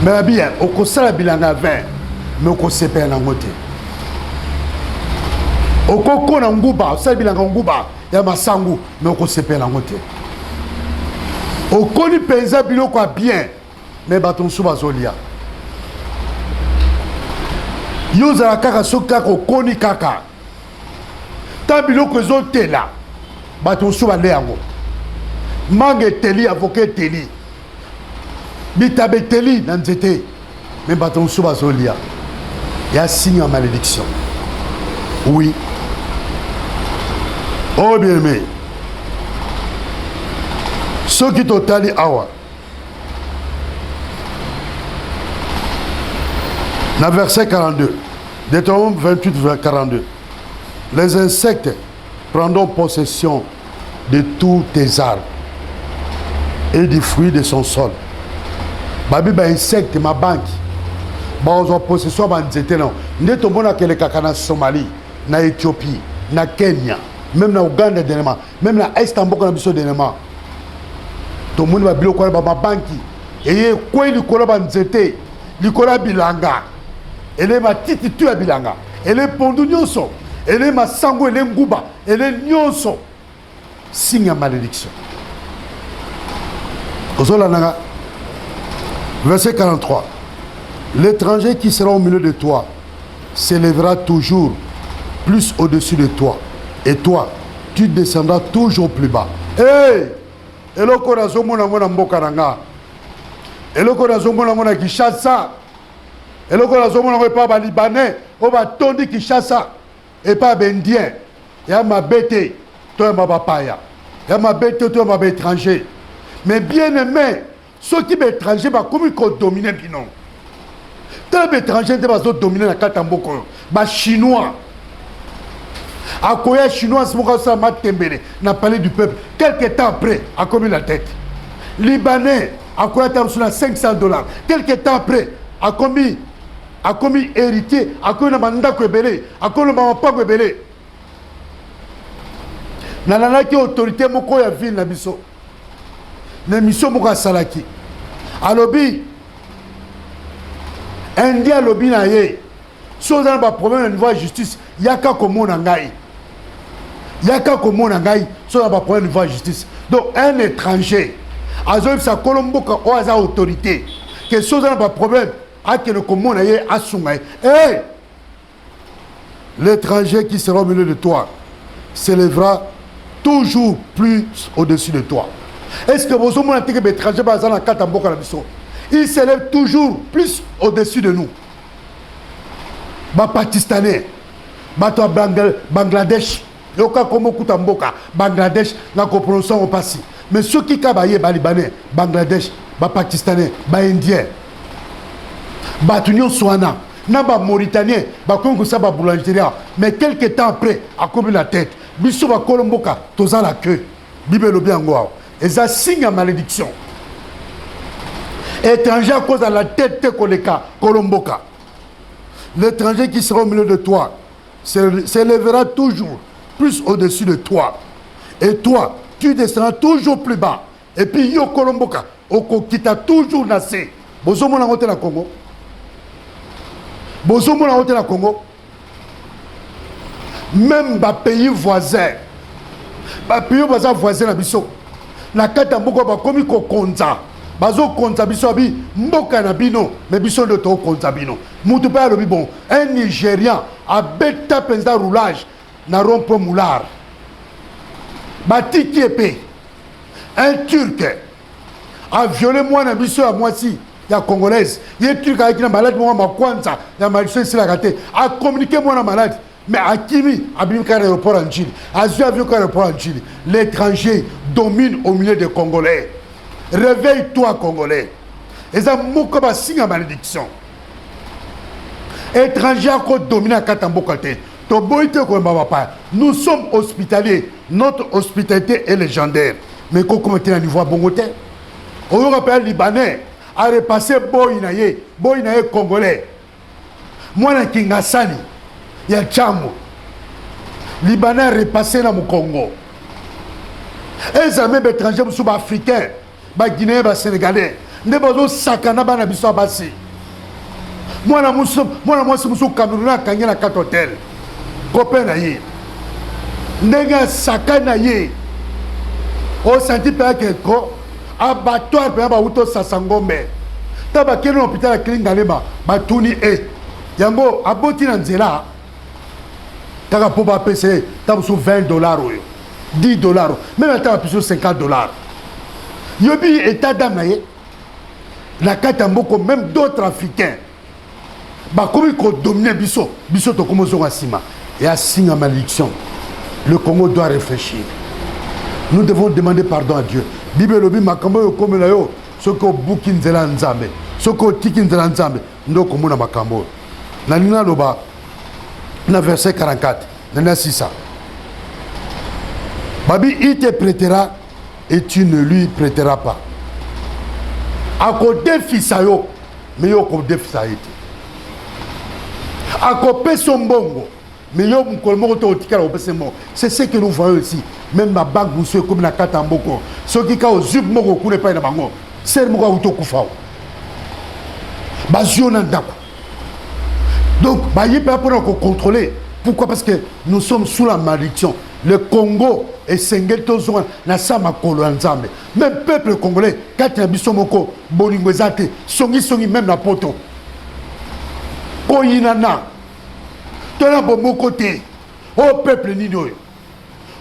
Mais bien, au côté de bilanga 20, mais au côté de la moitié. Au côté de nguba, au sein bilanga nguba, ya masangu, mais au côté de la moitié. Au côté de penza biloko bien. Mais baton souba zolia yoza kaka soka ko koni kaka tabilo ko zotela baton souba le yango mange teli avocat teli bitabe teli na nzete mais baton souba zolia ya signe en malédiction oui oh bien aimé ceux qui totali awa dans verset 42, Deutéronome 28, 42. Les insectes prendront possession de tous tes arbres et du fruit de son sol. Babi ba insecte ma banque. Ba ozo possession ba nzete non. Nde to mona kele kaka na Somalie, na Éthiopie, na Kenya, même na Ouganda dernièrement, même na Est Mboka na biso dernièrement. Tout le monde va bilo kwa ba banki. Et quoi il kola ba nzete, il kola bilanga. Elle est ma titi tu à bilanga. Elle est pondu nyonso. Elle est ma sango, elle est nguba. Elle est nyonso. Signe à malédiction. Verset 43. L'étranger qui sera au milieu de toi s'élèvera toujours plus au-dessus de toi. Et toi, tu descendras toujours plus bas. Hey! Eloko na zomona mona mboka nanga. Eloko na zomona mona Kinshasa. Eloko na zomona pas ba Libanais, o ba tondi Kinshasa et pas ba Indien. Ya ma bête, toi ma papaya. Ya ma bête, toi ma étranger. Mais bien aimé, ceux qui sont étrangers, comment ils dominent binon. Tant d'étrangers, ils vont dominer la carte en boko. Les Chinois. À quoi les Chinois, c'est ma tembele, n'a parlé du peuple. Quelques temps après, a commis la tête. Libanais, à quoi ils ont reçu $500. Quelques temps après, a commis héritier, a commis le mandat Kwebele, a commis le mandat Kwebele. N'a qui autorité, moko ya ville na biso. Na mission moko salaki. Alobi India lobi na ye. Si on a un problème au niveau de la justice, il y a qu'à komona ngai. Il y a qu'à komona ngai, si on a un problème au niveau de la justice. Donc un étranger, azoïb sa kolomboka o aza autorité. Que si on a un problème, à que le komona ye asungai. Hey! L'étranger qui sera au milieu de toi s'élèvera toujours plus au-dessus de toi. Est-ce que vous avez dit que l'étranger il s'élève toujours plus au-dessus de nous? Les Pakistanais, les Bangladesh, Bangladesh, la compréhension au passé. Mais ceux qui sont les Libanais, Bangladesh, les Pakistanais, les Indiens, les Union Swana, les Mauritaniens, les boulangerie. Mais quelques temps après, à comme la tête, Bissou va Kolomboka, tous à la queue, Bibelo bien goa. Et ça signe à malédiction. Étranger à cause de la tête de Kolomboka. L'étranger qui sera au milieu de toi s'élèvera toujours plus au-dessus de toi. Et toi, tu descendras toujours plus bas. Et puis, yo Kolomboka, qui t'a toujours nassé. Bozo mon amote la Congo. Bozo mon amote la Congo. Même les pays voisins. Les pays voisins, na kata mboko ba komi ko konza bazo konza biso abi mboka na bino mais biso de to konza bino mutu pa lobi bon un Nigérian a beta penza roulage na rompo moulard batiki épée un Turc a violé moi na biso à moisi ya congolaise ye Turc a na malade moi ma kwanza ya malade c'est la raté a communiqué moi na malade. Mais Akimi a bien qu'un aéroport en Chili. Azu a bien qu'un aéroport en Chili. L'étranger domine au milieu des Congolais. Réveille-toi, Congolais. Et ça, Mokoba signe à malédiction. Étranger a quoi dominer à Katambokote. Nous sommes hospitaliers. Notre hospitalité est légendaire. Mais comment tu as un niveau à Bongote? On Européen libanais a repassé Boinaye Congolais. Moi, na Kingasani. Il y a Tchamo. Libanais repassé dans le Congo. Et les amis étrangers sont africains, Guinéens, Sénégalais. Nous avons sakana na biso abasi. Moi, je suis Camerounais, je suis 4 hôtels. Copain na ye. Ndenge sakana ye. Au senti que ko abattoir pe ba uto sasangombe. Taba keno hôpital à Klingaleba, batuni e. Yango aboti na nzela. Quand on va payer, $20, $10, même à $50. Yobi état d'âme, la Katambo, même d'autres Africains, comme ils dominent Bisso, Bisso to comme Zongasima, et à signe à malédiction. Le Congo doit réfléchir. Nous devons demander pardon à Dieu. Bible lobi makambo yo comme la yo, ce que boukin zela nzambe, ce que tikin zela nzambe, ndo komuna makambo. Na lina loba. Dans verset 44, dans 6 ça. Babi, il te prêtera et tu ne lui prêteras pas. A côté fils mais yo côté fils a été. A côté son bongo, Mais c'est ce que nous voyons ici. Même ma banque, vous comme la Katamboko. Ceux qui ont zub moko kune pas na bango. C'est moko auto kufao. Baziona ndako. Donc, il pas pour contrôler. Pourquoi? Parce que nous sommes sous la malédiction. Le Congo est sengel tozwa na sama kolo nzambe. Même peuple congolais, quand il y a bisomoko bolingwezate, songi même la poto. Koyinana. Tona bon côté. Au peuple nini oyo.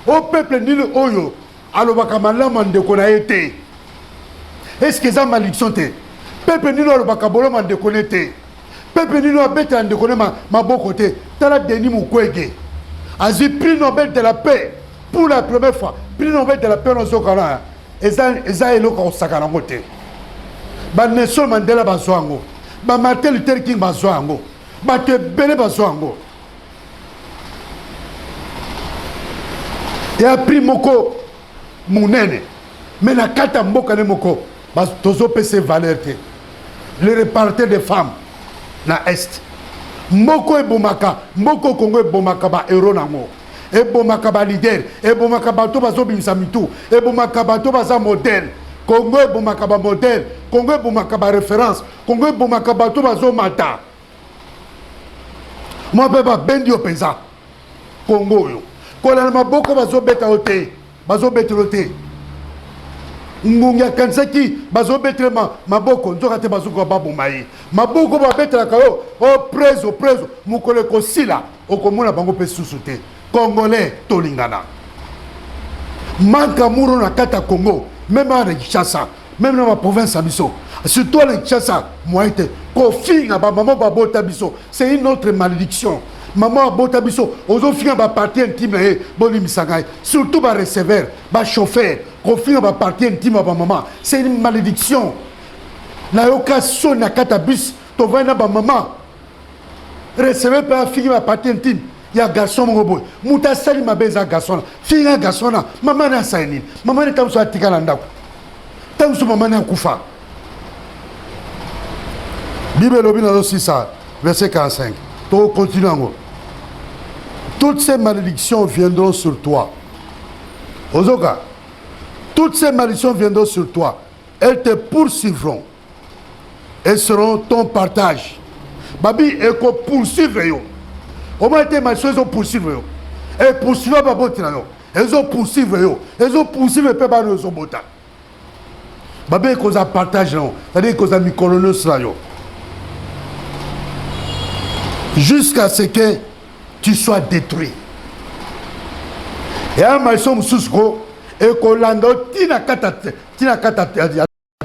Au peuple nini oyo. Alobaka malama ndeko na été. Est-ce que ça malédiction te? Peuple nini alobaka bolama ndeko na été. Peuple nini abeta ndeko na maboko te. Tala Denis Mukwege. Azi prix Nobel de la paix pour la première fois. Prix Nobel de la paix dans ce cas-là. Eza eloko osakana ngote. Ba Nelson Mandela bazwango. Ba Martin Luther King bazwango. Ba te bele bazwango. Et après moko munene. Mais na kata mboka ne moko. Bas tozo pese valeur te. Le répartiteur des femmes na est. Moko ebomaka, moko Congo ebomaka ba héros nango. Ebomaka ba leader, ebomaka ba to bazo bimisa mitu, ebomaka ba to baza modèle. Congo ebomaka ba modèle, Congo ebomaka ba référence, Congo ebomaka ba to bazo mata. Moi beba bendi opeza. Congo yo. Kola na maboko bazo beta ote, bazo beta ote. Ngunga kansaki bazo betre maboko nzoka te bazo ko babomai maboko ba betre kayo o preso mukole ko sila okomona bango pe susute congolais tolingana manka muro na kata Congo même à Kinshasa même dans ma province abiso surtout à Kinshasa moite ko finga ba maman ba bota biso c'est une autre malédiction. Maman bota biso ozo finga ba partie intime e boni misangai surtout ba receveur ba chauffeur ko finga ba partie intime ba maman c'est une malédiction na occasion na kata bus to vana ba maman receveur pa finga ba partie intime ya garçon mo boy muta sali mabeza garçon finga garçon na maman na saini maman ne tamso atikala ndako tamso maman na kufa Bible lobina aussi ça verset 45 to continuons. Toutes ces malédictions viendront sur toi. Ozoka, toutes ces malédictions viendront sur toi. Elles te poursuivront et seront ton partage. Babi, elles poursuivre yo. Au moins, tes malédictions ont poursuivre yo. Elles poursuivent pas botina yo. Elles ont poursuivre yo. Elles ont poursuivre pas ba no bota. Babi, elles ont partage yo. C'est-à-dire qu'elles ont mis colonos là yo. Jusqu'à ce que tu sois détruit. Et à ma somme sous-gros, et qu'on l'a tina kata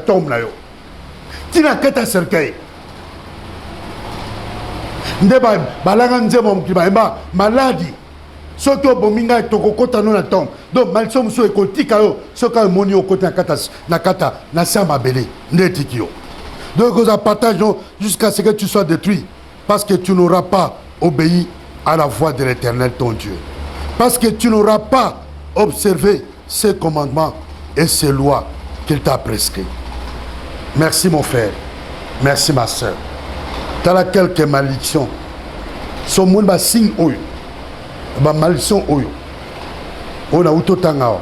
tombe na yo. Tina kata cercueil. Ndeba balanga nzemo mkiba maladie. Soki bominga tokokota no na tombe. Donc malsomme so ekotika yo, soka moni okota na kata na sama belé ndetiki yo. Donc on partage jusqu'à ce que tu sois détruit parce que tu n'auras pas obéi à la voix de l'Éternel ton Dieu. Parce que tu n'auras pas observé ses commandements et ses lois qu'il t'a prescrits. Merci mon frère. Merci ma soeur. Tu as quelques malédictions. Son monde va signe oyo. Ba malédiction oyo. On a utotanga.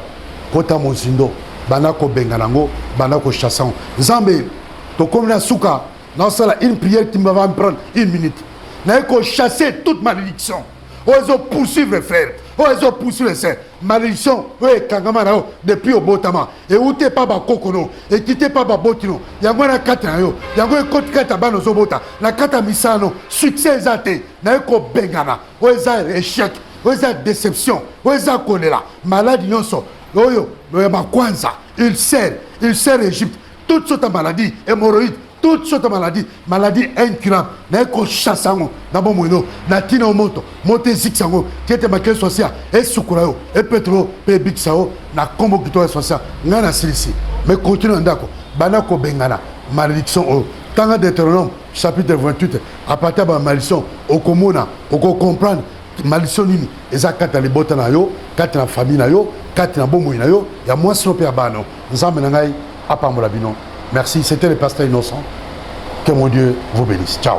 Kota mozindo. Banako benganango. Banako chassan. Zambé. To comme la souka. Dans ça une prière qui me va me prendre 1 minute. N'a qu'à chasser toute malédiction. Ils ont poursuivre les frères. Ils ont poursuivre les sœurs. Malédiction, oui, Kangamana, depuis au Botama. Et où t'es pas Bakokono. Et qui t'es pas Babotino. Yangwana Katanayo. Yangwana Kotkataba Zobota. La Katamisano. Succès exalté. N'a qu'à Bengana. Ils ont échec. Ils ont déception. Ils ont choléra. Maladie non so. Oyo. Ma Kwanza. Il sert Égypte. Toutes sortes de maladies. Hémorroïdes. Toutes sortes de maladies, maladies incurables. N'a qu'au chassango, n'a bon moino, n'a tino moto, monte zixango, qui était ma question sociale, et soukourao, et pétro, et bixao, n'a combo qui toi social, n'a na silisi. Mais continue en d'accord, banako bengana, malédiction au. Tanga Deutéronome, chapitre 28, à partir de la malédiction, au comuna, au comprendre, malédiction nini, et ça kata les bottes na yo, kata na famille na yo, kata na bon moino yo, ya moins sopé à bano, nous amenangai à Pamolabino. Merci, c'était le pasteur innocent. Que mon Dieu vous bénisse. Ciao.